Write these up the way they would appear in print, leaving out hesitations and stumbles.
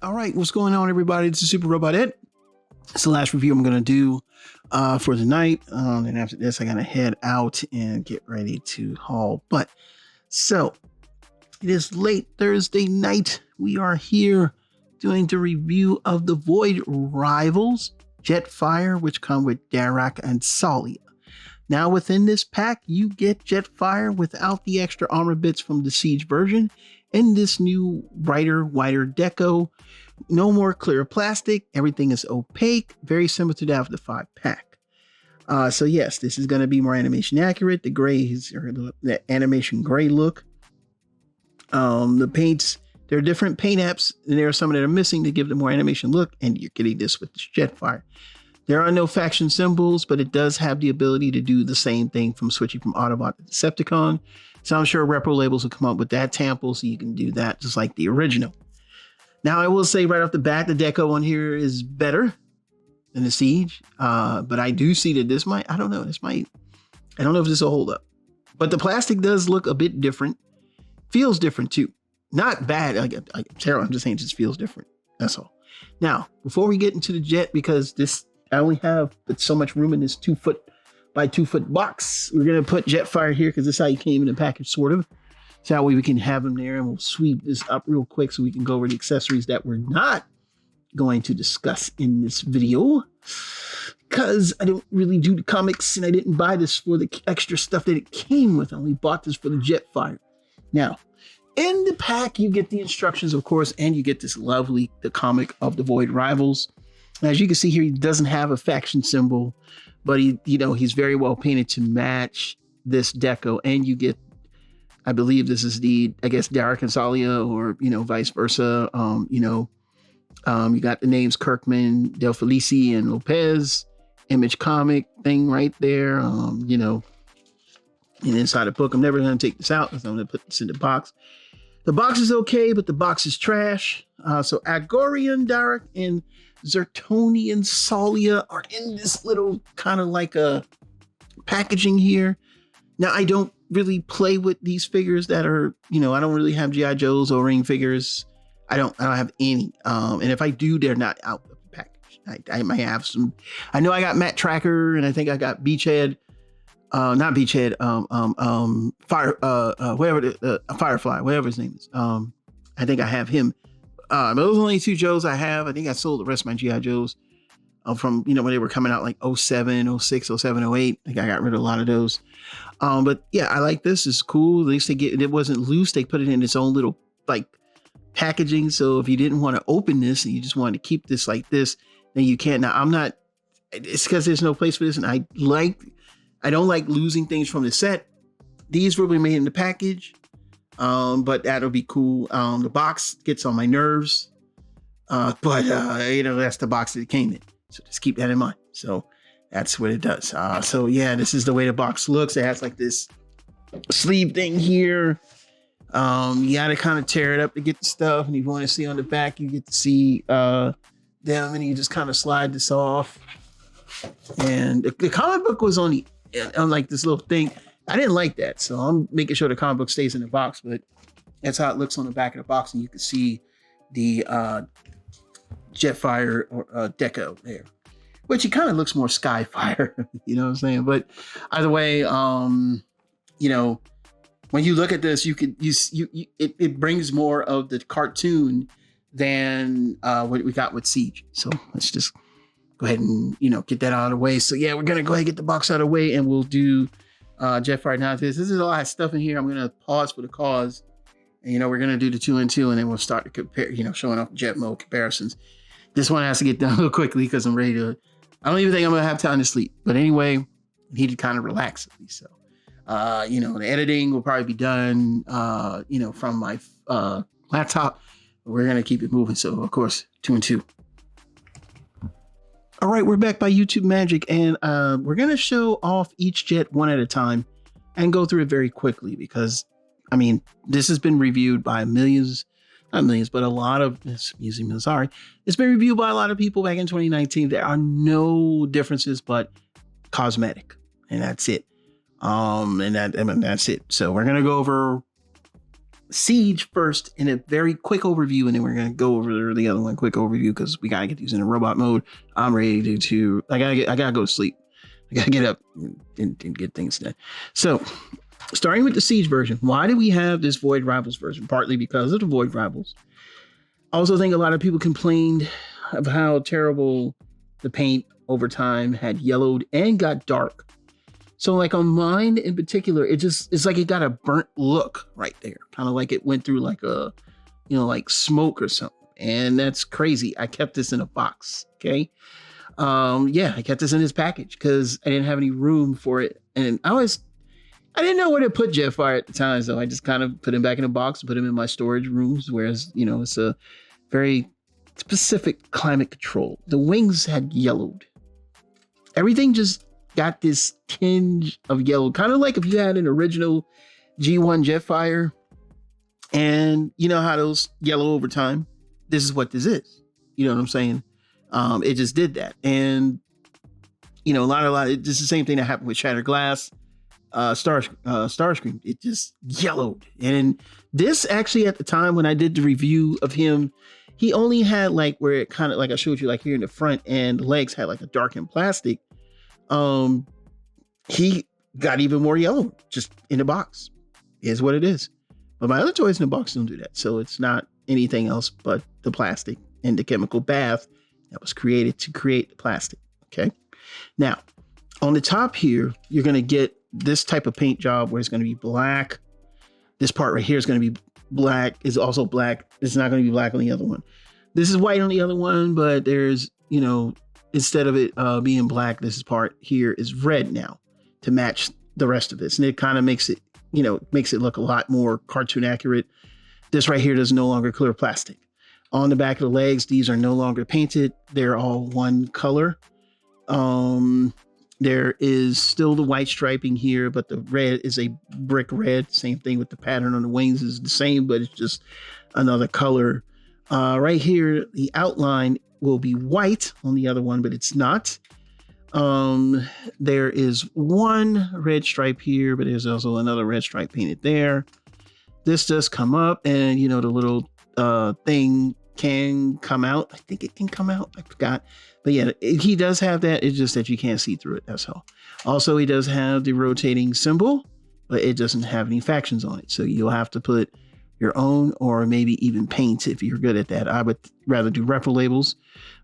All right, what's going on, everybody? This is Super Robot Ed. It's the last review I'm going to do for the night. And after this, I got to head out and get ready to haul. But so it is late Thursday night. We are here doing the review of the Void Rivals Jetfire, which come with Darak and Salia. Now within this pack, you get Jetfire without the extra armor bits from the Siege version and this new brighter, wider deco. No more clear plastic. Everything is opaque, very similar to that of the 5-pack. So yes, this is going to be more animation accurate. The grays, or the animation gray look. The paints, there are different paint apps, and there are some that are missing to give the more animation look, and you're getting this with this Jetfire. There are no faction symbols, but it does have the ability to do the same thing from switching from Autobot to Decepticon. So I'm sure Repro Labels will come up with that temple, so you can do that just like the original. Now, I will say right off the bat, the deco on here is better than the Siege, but I do see that this might, I don't know if this will hold up. But the plastic does look a bit different. Feels different too. Not bad, terrible, I'm just saying it just feels different. That's all. Now, before we get into the jet, because I only have so much room in this 2-foot by 2-foot box, we're going to put Jetfire here because this is how he came in the package, sort of. So that way we can have him there, and we'll sweep this up real quick so we can go over the accessories that we're not going to discuss in this video, because I don't really do the comics and I didn't buy this for the extra stuff that it came with. I only bought this for the Jetfire. Now, in the pack, you get the instructions, of course, and you get this lovely, the comic of the Void Rivals. As you can see here, he doesn't have a faction symbol, but he's very well painted to match this deco, and you get, I believe this is Darak and Salia, or, vice versa. You got the names Kirkman, Del Felici, and Lopez, Image comic thing right there. And inside the book, I'm never going to take this out because I'm going to put this in the box. The box is okay, but the box is trash. So Agorian, Darak, and Zertonian Salia are in this little kind of like a packaging here. Now, I don't really play with these figures that are, I don't really have G.I. Joes or Ring figures. I don't have any. And if I do, they're not out of the package. I might have some. I know I got Matt Tracker, and I think I got Beachhead. Not Beachhead. Firefly, whatever his name is. I think I have him. Those are the only 2 Joes I have. I think I sold the rest of my G.I. Joes from, when they were coming out like 07, 06, 07, 08. I think I got rid of a lot of those. But yeah, I like this. It's cool. At least it wasn't loose. They put it in its own little like packaging. So if you didn't want to open this and you just wanted to keep this like this, then you can't. Now it's because there's no place for this. And I don't like losing things from the set. These will be made in the package. But that'll be cool. The box gets on my nerves. But that's the box that it came in. So just keep that in mind. So that's what it does. So yeah, this is the way the box looks. It has like this sleeve thing here. You gotta kind of tear it up to get the stuff. And if you want to see on the back, you get to see them, and you just kind of slide this off. And the comic book was on like this little thing. I didn't like that, so I'm making sure the comic book stays in the box, but that's how it looks on the back of the box, and you can see the Jetfire deco there, which it kind of looks more Skyfire, you know what I'm saying? But either way, when you look at this, it brings more of the cartoon than what we got with Siege. So let's just go ahead and get that out of the way. So yeah, we're gonna go ahead and get the box out of the way, and we'll do Jetfire. Now this is a lot of stuff in here. I'm gonna pause for the cause, and we're gonna do the 2 and 2, and then we'll start to compare, showing off jet mode comparisons. This one has to get done real quickly because I'm ready to. I don't even think I'm gonna have time to sleep. But anyway, I need to kind of relax at least. So the editing will probably be done from my laptop. We're gonna keep it moving. So of course, 2 and 2. All right, we're back by YouTube Magic, and we're going to show off each jet one at a time and go through it very quickly because, this has been reviewed by millions, not millions, but a lot of, it's been reviewed by a lot of people back in 2019. There are no differences but cosmetic, and that's it. That's it. So we're going to go over Siege first in a very quick overview, and then we're going to go over the other one quick overview because we got to get these in a robot mode. I'm ready to I gotta go to sleep. I gotta get up and get things done. So starting with the Siege version, why do we have this Void Rivals version? Partly because of the Void Rivals. I also think a lot of people complained of how terrible the paint over time had yellowed and got dark. So like on mine in particular, it's like it got a burnt look right there. Kind of like it went through like a, like smoke or something. And that's crazy. I kept this in a box. Okay. Yeah, I kept this in this package because I didn't have any room for it. And I didn't know where to put Jetfire at the time. So I just kind of put him back in a box and put him in my storage rooms. Whereas, it's a very specific climate control. The wings had yellowed. Everything just got this tinge of yellow, kind of like if you had an original G1 Jetfire and you know how those yellow over time. This is what this is. You know what I'm saying? It just did that. And a lot this is the same thing that happened with Shattered Glass, Starscream. It just yellowed. And this actually at the time when I did the review of him, he only had like where it kind of like I showed you like here in the front and legs had like a darkened plastic. He got even more yellow just in the box. Is what it is. But my other toys in the box don't do that. So it's not anything else but the plastic and the chemical bath that was created to create the plastic. Okay. Now on the top here, you're going to get this type of paint job where it's going to be black. This part right here is going to be black, is also black. It's not going to be black on the other one. This is white on the other one, but there's, instead of it being black, this part here is red now to match the rest of this. And it kind of makes it, makes it look a lot more cartoon accurate. This right here is no longer clear plastic. On the back of the legs, these are no longer painted. They're all one color. There is still the white striping here, but the red is a brick red. Same thing with the pattern on the wings is the same, but it's just another color. Right here, the outline will be white on the other one, but it's not. There is one red stripe here, but there's also another red stripe painted there. This does come up and, the little thing can come out. I think it can come out. I forgot. But yeah, he does have that. It's just that you can't see through it. That's all. Also, he does have the rotating symbol, but it doesn't have any factions on it. So you'll have to put your own or maybe even paint if you're good at that. I would rather do repro labels,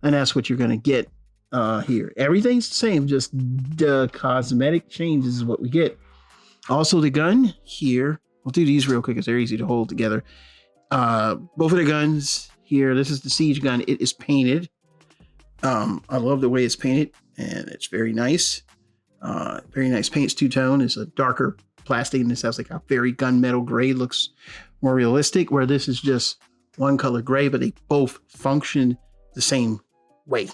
and that's what you're going to get here. Everything's the same, just the cosmetic changes is what we get. Also, the gun here, we'll do these real quick because they're easy to hold together. Both of the guns here, this is the Siege gun. It is painted. I love the way it's painted, and it's very nice. Very nice paint. It's two-tone. It's a darker plastic, and this has like a very gunmetal gray. Looks more realistic, where this is just one color gray, but they both function the same way.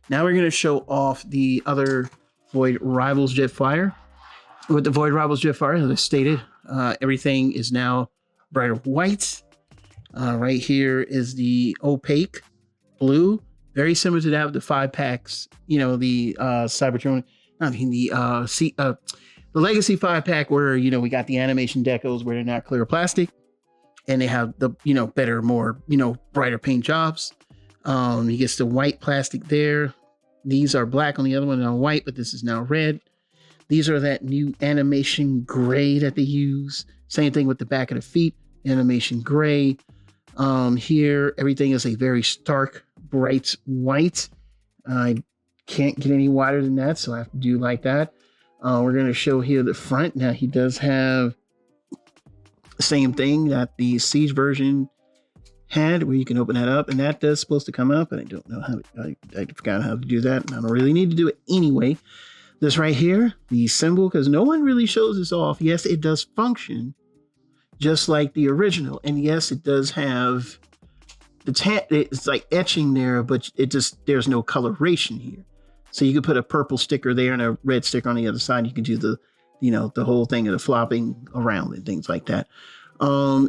Now we're going to show off the other Void Rivals Jetfire. With the Void Rivals Jetfire, as I stated, everything is now brighter white. Right here is the opaque blue, very similar to that of the 5-packs. The Cybertron, the Legacy 5-pack, where we got the animation decos where they're not clear plastic, and they have the better, more brighter paint jobs. He gets the white plastic there. These are black on the other one, and white, but this is now red. These are that new animation gray that they use. Same thing with the back of the feet, animation gray. Here, everything is a very stark, bright white. I can't get any wider than that, so I have to do like that. We're going to show here the front. Now, he does have the same thing that the Siege version had, where you can open that up, and that does supposed to come up, and I don't know how I forgot how to do that, and I don't really need to do it anyway. This right here, the symbol, because no one really shows this off. Yes, it does function just like the original, and yes, it does have it's like etching there, but there's no coloration here. So you could put a purple sticker there and a red sticker on the other side. You can do the whole thing of the flopping around and things like that.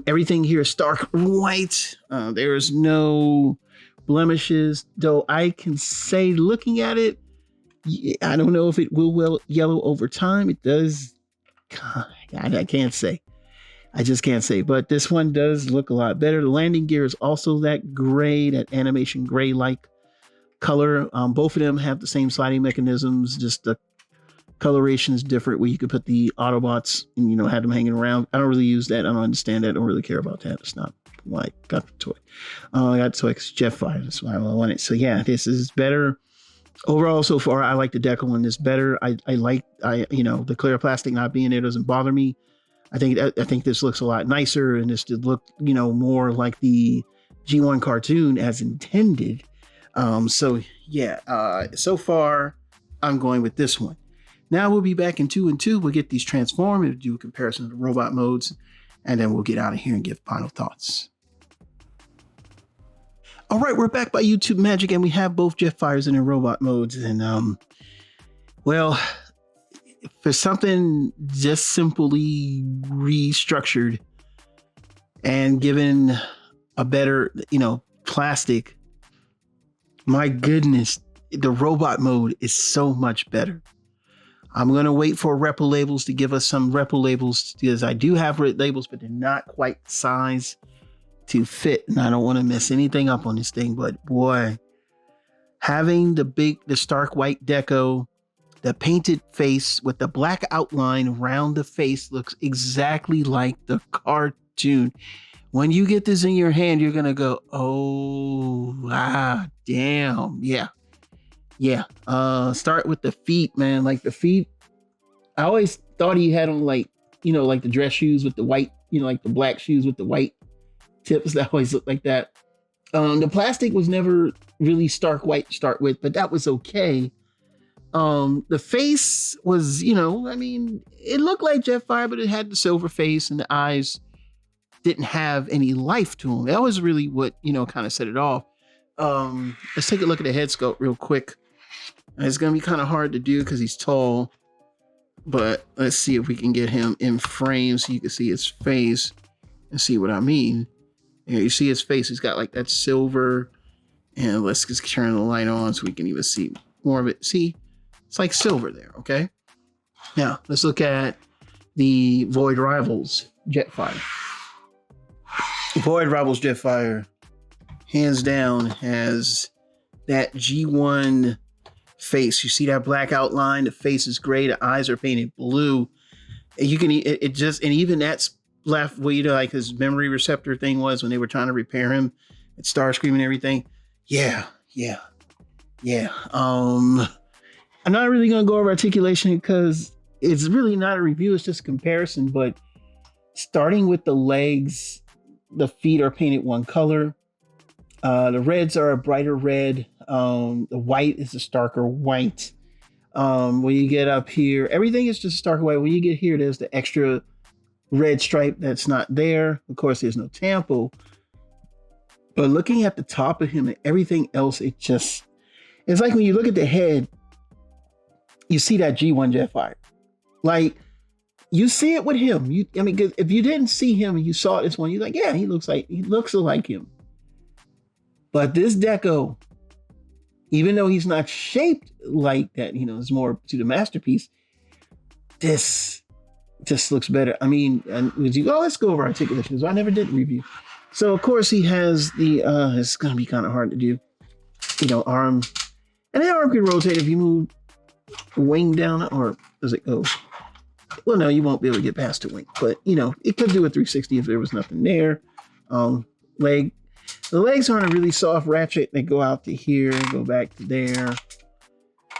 Everything here is stark white. There is no blemishes, though I can say, looking at it, I don't know if it will yellow over time. It does. God, I can't say. I just can't say. But this one does look a lot better. The landing gear is also that gray, that animation gray-like color. Both of them have the same sliding mechanisms, just the coloration is different, where you could put the Autobots and, you know, have them hanging around. I don't really use that. I don't understand that. I don't really care about that. It's not why I got the toy. I got the toy because Jetfire. That's why I want it. So yeah, this is better. Overall, so far, I like the decal on this better. I like, you know, the clear plastic not being there doesn't bother me. I think this looks a lot nicer, and this did look, you know, more like the G1 cartoon as intended. So yeah, so far I'm going with this one. Now we'll be back in 2 and 2. We'll get these transformed and do a comparison of the robot modes, and then we'll get out of here and give final thoughts. All right, we're back by YouTube Magic, and we have both Jetfires in their robot modes. And well, for something just simply restructured and given a better, you know, plastic, my goodness, the robot mode is so much better. I'm going to wait for Repo Labels to give us some Repo Labels, because I do have labels, but they're not quite size to fit, and I don't want to mess anything up on this thing. But boy, having the stark white deco, the painted face with the black outline around the face looks exactly like the cartoon. When you get this in your hand, you're gonna go, oh, ah, damn, yeah. Start with the feet, man. Like the feet, I always thought he had on, like, you know, like the dress shoes with the white, you know, like the black shoes with the white tips that always look like that. The plastic was never really stark white to start with, but that was okay. The face was, you know, I mean, it looked like Jetfire, but it had the silver face, and the eyes didn't have any life to them. That was really what, you know, kind of set it off. Let's take a look at the head sculpt real quick. It's gonna be kind of hard to do because he's tall, but let's see if we can get him in frame so you can see his face and see what I mean. Here, you see his face, he's got like that silver, and let's just turn the light on so we can even see more of it. See, it's like silver there, okay? Now, let's look at the Void Rivals Jetfire. Void Rivals Jetfire, hands down, has that G1 face. You see that black outline, the face is gray, the eyes are painted blue. And you can, it just, and even that's left where, you know, like his memory receptor thing was when they were trying to repair him at Starscream and everything. Yeah. I'm not really gonna go over Articulation because it's really not a review, it's just a comparison. But starting with the legs, the feet are painted one color. The reds are a brighter red. The white is a starker white. When you get up here, everything is just starker white. When you get here, there's the extra red stripe that's not there. Of course, there's no tampo. But looking at the top of him and everything else, it's like when you look at the head, you see that G1 Jetfire. Like, you see it with him. I mean, if you didn't see him and you saw this one, you're like, yeah, he looks like him. But this deco, even though he's not shaped like that, you know, it's more to the masterpiece, this just looks better. I mean, and let's go over Articulation, because I never did review. So of course he has the it's gonna be kind of hard to do, you know, arm, and the arm can rotate if you move wing down, or does it go? Well, no, you won't be able to get past the wing, but you know, it could do a 360 if there was nothing there. Leg, the legs aren't a really soft ratchet. They go out to here, go back to there.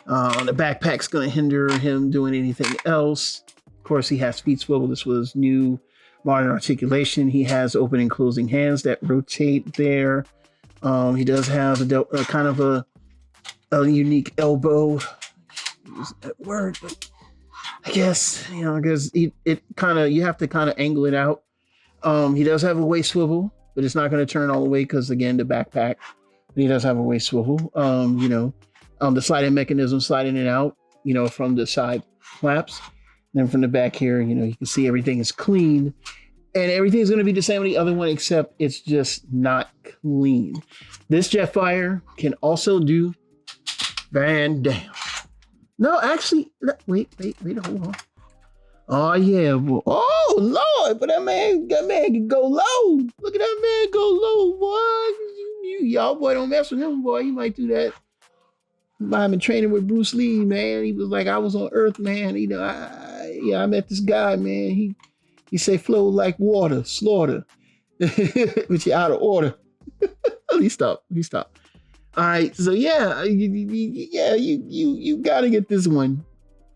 The backpack's gonna hinder him doing anything else. Of course, he has feet swivel. This was new modern Articulation. He has open and closing hands that rotate there. He does have a kind of a unique elbow. Use that word, but I guess, you know, because it kind of, you have to kind of angle it out. He does have a waist swivel, but it's not going to turn all the way because, again, the backpack. But he does have a waist swivel. You know, the sliding mechanism, sliding it out, you know, from the side flaps. And then from the back here, you know, you can see everything is clean. And everything is going to be the same with the other one, except it's just not clean. This Jetfire can also do Van Dam. No, actually, wait, hold on. Oh, yeah. Oh, boy, but that man can go low. Look at that man go low, boy. Y'all boy don't mess with him, boy. He might do that. I've been training with Bruce Lee, man. He was like, I was on Earth, man. You know, I met this guy, man. He say flow like water, slaughter. But you're out of order. Let me stop. All right, so yeah, you gotta get this one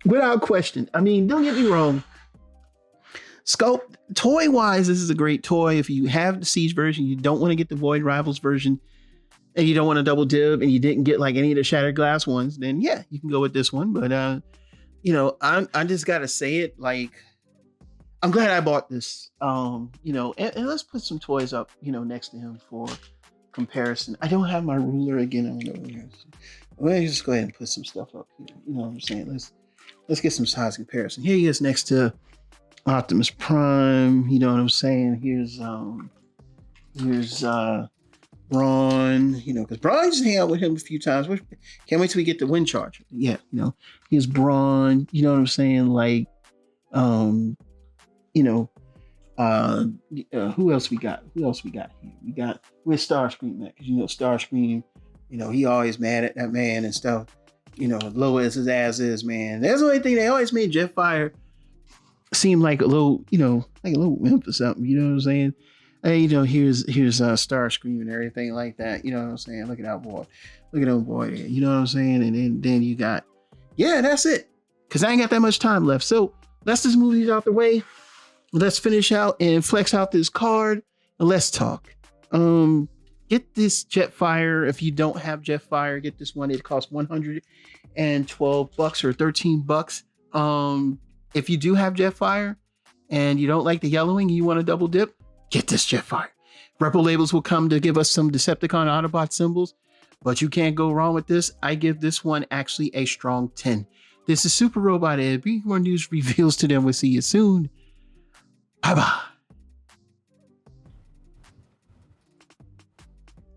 without question. I mean, don't get me wrong. Sculpt, toy-wise, this is a great toy. If you have the Siege version, you don't want to get the Void Rivals version, and you don't want to double dip, and you didn't get like any of the Shattered Glass ones, then yeah, you can go with this one. But you know, I just gotta say it, like, I'm glad I bought this. You know, and let's put some toys up, you know, next to him for comparison. I don't have my ruler again. I don't know. Let's just go ahead and put some stuff up here. You know what I'm saying? Let's get some size comparison. Here he is next to Optimus Prime. You know what I'm saying? Here's Braun. You know, because Braun just hang out with him a few times. Can't wait till we get the Wind Charger. Yeah, you know, here's Braun. You know what I'm saying? Like, you know. Who else we got? Here? We're Starscream at, because you know Starscream, you know, he always mad at that man and stuff. You know, low as his ass is, man. That's the only thing. They always made Jetfire seem like a little, you know, like a little wimp or something. You know what I'm saying? Hey, you know, here's Starscream and everything like that. You know what I'm saying? Look at that boy. Look at that boy. You know what I'm saying? And then you got, yeah, that's it. Because I ain't got that much time left. So let's just move these out the way. Let's finish out and flex out this card and let's talk. Get this Jetfire. If you don't have Jetfire, get this one. It costs $112 or $13. If you do have Jetfire and you don't like the yellowing, you want to double dip, get this Jetfire. Rebel labels will come to give us some Decepticon Autobot symbols, but you can't go wrong with this. I give this one actually a strong 10. This is Super Robot Ed. Bring more news reveals to them. We'll see you soon. Bye-bye.